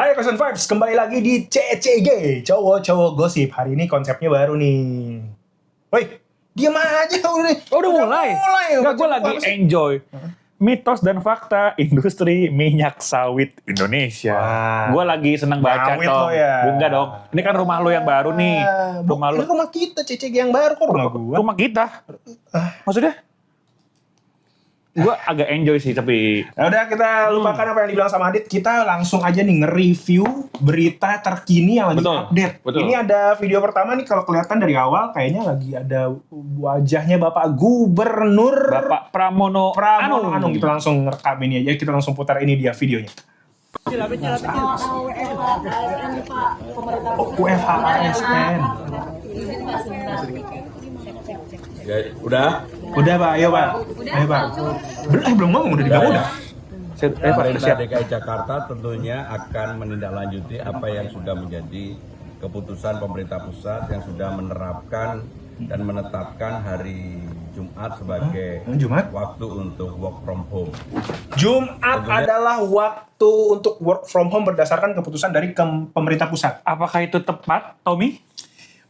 Hai Kosan Vibes, kembali lagi di CCG, cowok-cowok gosip. Hari ini konsepnya baru nih. Woi, diam aja udah. Udah mulai. Enggak, gue lagi enjoy. Mitos dan fakta industri minyak sawit Indonesia. Wah. Gue lagi seneng baca Ngawit toh. lo ya. Enggak dong. Ini kan rumah lo yang baru nih. Rumah lo. Ini rumah kita, CCG yang baru kok rumah gua. Rumah kita. Maksudnya? Gue agak enjoy sih tapi. Ya udah kita lupakan apa yang dibilang sama Adit. Kita langsung aja nih nge-review berita terkini yang lagi update. Betul. Ini ada video pertama nih, kalau kelihatan dari awal kayaknya lagi ada wajahnya Bapak Gubernur Bapak Pramono Anung. Kita langsung ngerekam ini aja. Kita langsung putar ini dia videonya. UFHASN. Udah Pak, ayo Pak. Ayo Pak. Belum ngomong, udah dibilang udah. Pemerintah DKI Jakarta tentunya akan menindaklanjuti apa yang sudah menjadi keputusan pemerintah pusat yang sudah menerapkan dan menetapkan hari Jumat sebagai waktu untuk work from home. Jumat adalah waktu untuk work from home berdasarkan keputusan dari pemerintah pusat. Apakah itu tepat, Tommy?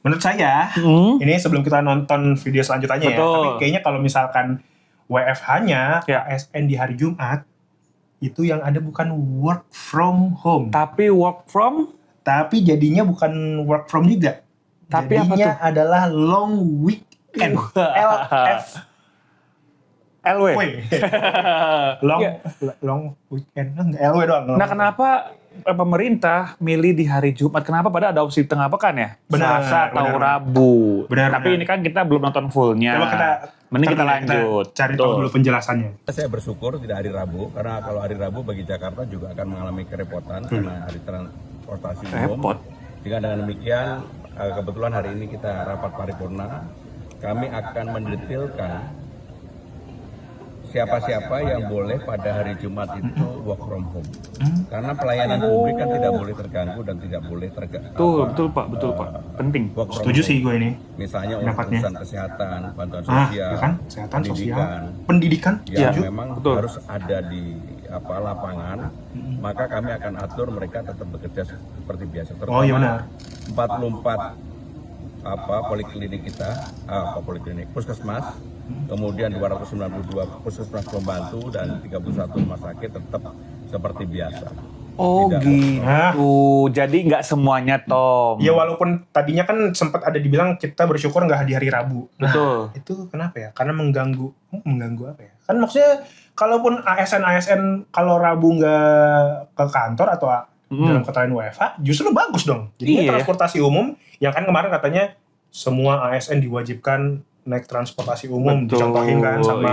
Menurut saya, ini sebelum kita nonton video selanjutnya ya, tapi kayaknya kalau misalkan WFH-nya ASN di hari Jumat, itu yang ada bukan work from home. Tapi work from? Tapi jadinya bukan work from juga. Tapi jadinya apa tuh? adalah long weekend. LW. long weekend. Enggak LW doang. Nah, kenapa pemerintah milih di hari Jumat? Kenapa pada ada opsi tengah pekan ya? Selasa atau Rabu. Tapi ini kan kita belum nonton fullnya. Mending kita lanjut. Kita cari tahu dulu penjelasannya. Saya bersyukur tidak hari Rabu, karena kalau hari Rabu bagi Jakarta juga akan mengalami kerepotan karena hari transportasi umum. Dengan demikian, kebetulan hari ini kita rapat paripurna, kami akan mendetailkan siapa-siapa yang boleh pada hari Jumat itu work from home. Karena pelayanan publik kan tidak boleh terganggu dan tidak boleh Betul Pak. Penting. Setuju sih gue ini. Misalnya urusan kesehatan, bantuan sosial, kesehatan, pendidikan yang ya, memang harus ada di lapangan, maka kami akan atur mereka tetap bekerja seperti biasa. Terutama 44 poliklinik kita, puskesmas, kemudian 292 puskesmas pembantu dan 31 rumah sakit tetap seperti biasa. Oh gitu. Jadi nggak semuanya, Tom. Ya walaupun tadinya kan sempat ada dibilang kita bersyukur nggak di hari Rabu. Betul. Itu kenapa ya? Karena mengganggu apa ya? Kan maksudnya kalaupun ASN kalau Rabu nggak ke kantor atau dalam keterangan WFH, justru bagus dong. Jadi transportasi umum yang kan kemarin katanya semua ASN diwajibkan naik transportasi umum, dicontohin kan sama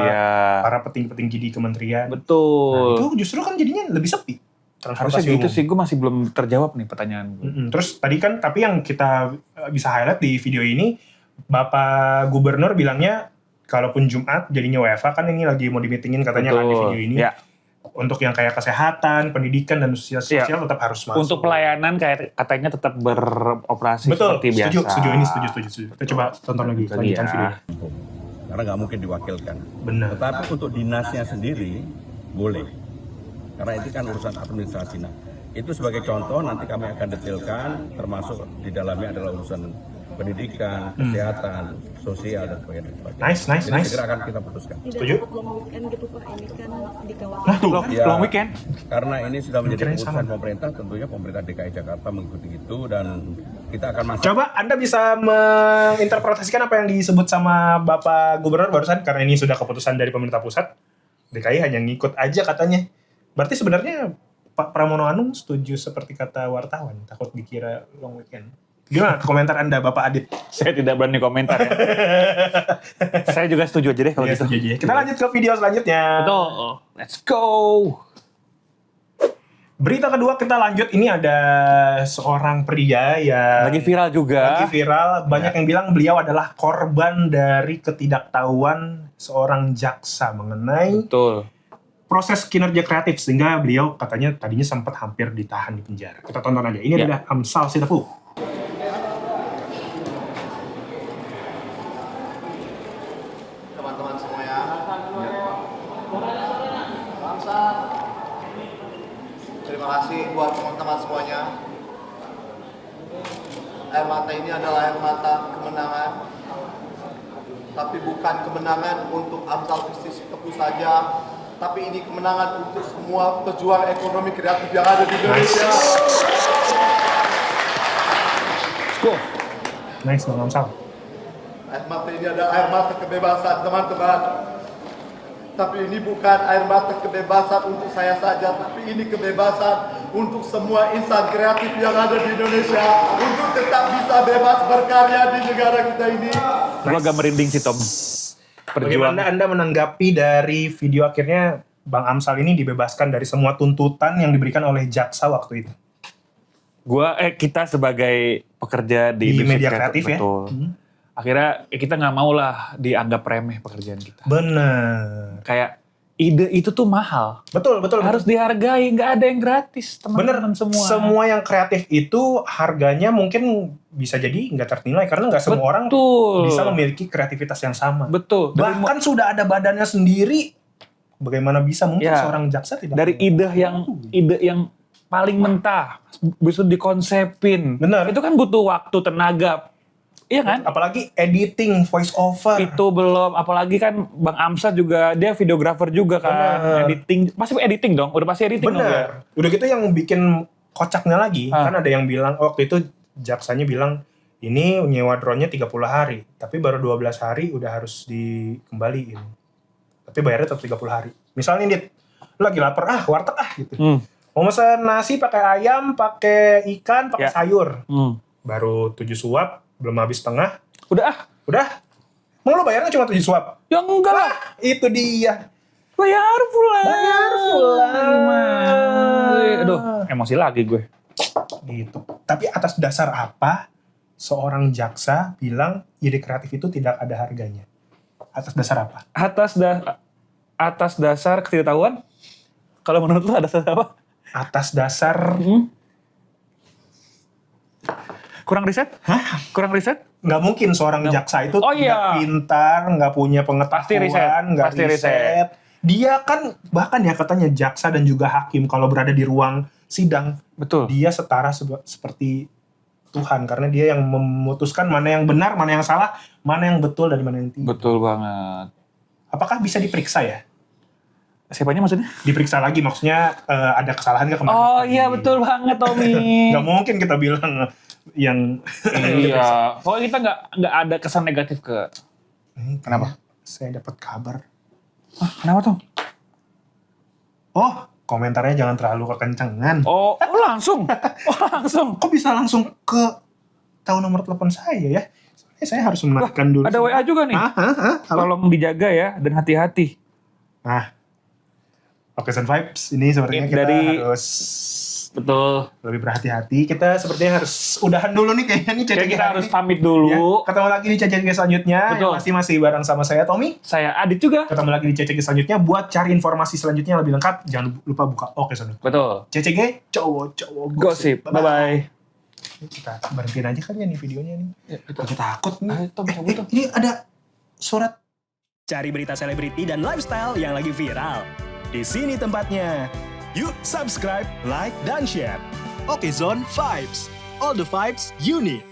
para petinggi-petinggi di kementerian. Betul. Nah, itu justru kan jadinya lebih sepi. Harusnya gitu sih, gue masih belum terjawab nih pertanyaan gue. Terus tadi kan, tapi yang kita bisa highlight di video ini, Bapak Gubernur bilangnya kalaupun Jumat jadinya WFH, kan ini lagi mau di-meetingin katanya kan di video ini. Ya. Untuk yang kayak kesehatan, pendidikan, dan sosial tetap harus masuk. Untuk pelayanan kayak katanya tetap beroperasi seperti biasa. Setuju. Kita coba tonton lagi lanjutan video. Karena nggak mungkin diwakilkan. Benar. Tetapi untuk dinasnya sendiri boleh. Karena itu kan urusan administrasi. Nah, itu sebagai contoh nanti kami akan detailkan, termasuk di dalamnya adalah urusan pendidikan, kesehatan, sosial, dan sebagainya. Nice. Segera akan kita putuskan. Setuju? Long weekend gitu Pak, ini kan di kawasan. Long weekend? Karena ini sudah menjadi keputusan pemerintah, tentunya pemerintah DKI Jakarta mengikuti itu, dan kita akan masuk. Coba Anda bisa menginterpretasikan apa yang disebut sama Bapak Gubernur barusan, karena ini sudah keputusan dari pemerintah pusat. DKI hanya ngikut aja katanya. Berarti sebenarnya Pak Pramono Anung setuju seperti kata wartawan, takut dikira long weekend. Gimana komentar Anda, Bapak Adit? Saya tidak berani komentar ya. Saya juga setuju aja deh kalau gitu. Kita lanjut ke video selanjutnya. Betul. Let's go. Berita kedua kita lanjut. Ini ada seorang pria yang lagi viral juga. Banyak yang bilang beliau adalah korban dari ketidaktahuan seorang jaksa mengenai proses kinerja kreatif, sehingga beliau katanya tadinya sempat hampir ditahan di penjara. Kita tonton aja. Ini adalah Amsal Sitapu. Teman-teman semua ya. Terima kasih buat teman-teman semuanya. Air mata ini adalah air mata kemenangan. Tapi bukan kemenangan untuk Amsal Bisnis Tepu saja, tapi ini kemenangan untuk semua pejuang ekonomi kreatif yang ada di Indonesia. Nice, Bang Amsal. Air mata ini adalah air mata kebebasan, teman-teman. Tapi ini bukan air mata kebebasan untuk saya saja, tapi ini kebebasan untuk semua insan kreatif yang ada di Indonesia untuk tetap bisa bebas berkarya di negara kita ini. Gue agak merinding sih Tom. Bagaimana Anda menanggapi dari video akhirnya Bang Amsal ini dibebaskan dari semua tuntutan yang diberikan oleh jaksa waktu itu? Kita sebagai pekerja di media kreatif ya. Betul. Akhirnya kita nggak mau lah dianggap remeh pekerjaan kita. Bener. Kayak ide itu tuh mahal. Betul. Harus dihargai, nggak ada yang gratis teman-teman semua. Semua yang kreatif itu harganya mungkin bisa jadi nggak ternilai karena nggak semua orang bisa memiliki kreativitas yang sama. Betul. Bahkan sudah ada badannya sendiri. Bagaimana bisa mungkin seorang jaksa tidak? Dari ide yang paling mentah bisa dikonsepin. Benar. Itu kan butuh waktu, tenaga. Iya kan? Apalagi editing, voice over. Itu belum, apalagi kan Bang Amsal juga, dia videografer juga kan. Bener. Editing, pasti editing dong, udah pasti editing dong. Bener. Udah gitu yang bikin kocaknya lagi, kan ada yang bilang, waktu itu jaksanya bilang, ini nyewa drone-nya 30 hari, tapi baru 12 hari udah harus dikembaliin. Tapi bayarnya tetap 30 hari. Misalnya Dit, lu lagi lapar, warteg gitu. Mau mesen nasi pakai ayam, pakai ikan, pakai sayur. Baru 7 suap, belum habis setengah. Udah. Mau lo bayarnya cuma 7 suap? Ya enggak lah. Itu dia. Bayar pulang. Aduh, emosi lagi gue. Gitu. Tapi atas dasar apa seorang jaksa bilang ide kreatif itu tidak ada harganya? Atas dasar apa? Atas dasar ketidaktahuan? Kalau menurut lo ada dasar apa? Atas dasar kurang riset? Kurang riset? Nggak mungkin seorang jaksa itu tidak pintar, nggak punya pengetahuan, nggak riset. Dia kan bahkan ya katanya jaksa dan juga hakim kalau berada di ruang sidang, betul. Dia setara seperti Tuhan karena dia yang memutuskan mana yang benar, mana yang salah, mana yang betul dan mana yang tidak. Betul banget. Apakah bisa diperiksa ya? Siapanya maksudnya? Diperiksa lagi maksudnya ada kesalahan nggak kemarin? Oh iya betul banget Tommy. Nggak mungkin kita bilang yang iya. Pokoknya kita nggak ada kesan negatif ke. Kenapa? Saya dapat kabar. Kenapa Tom? Oh, komentarnya jangan terlalu kekencengan. Oh langsung. Kok bisa langsung ke tahu nomor telepon saya ya? Soalnya saya harus menanyakan dulu. Ada WA juga nih. Tolong dijaga ya dan hati-hati. Nah, Occasion Vibes ini sepertinya kita harus lebih berhati-hati. Kita sepertinya harus udahan dulu nih kayaknya nih. Kita harus pamit dulu. Ya, ketemu lagi di CCG selanjutnya. Yang masih bareng sama saya Tommy. Saya Adit juga. Ketemu lagi di CCG selanjutnya. Buat cari informasi selanjutnya yang lebih lengkap, jangan lupa buka Occasion. Betul. CCG cowok-cowok gosip. Bye-bye. Kita berhentiin aja kan ya nih videonya nih. Kita takut nih. Tom, ini ada surat. Cari berita selebriti dan lifestyle yang lagi viral. Di sini tempatnya. Yuk subscribe, like, dan share. Oke Zone Vibes. All the vibes you need.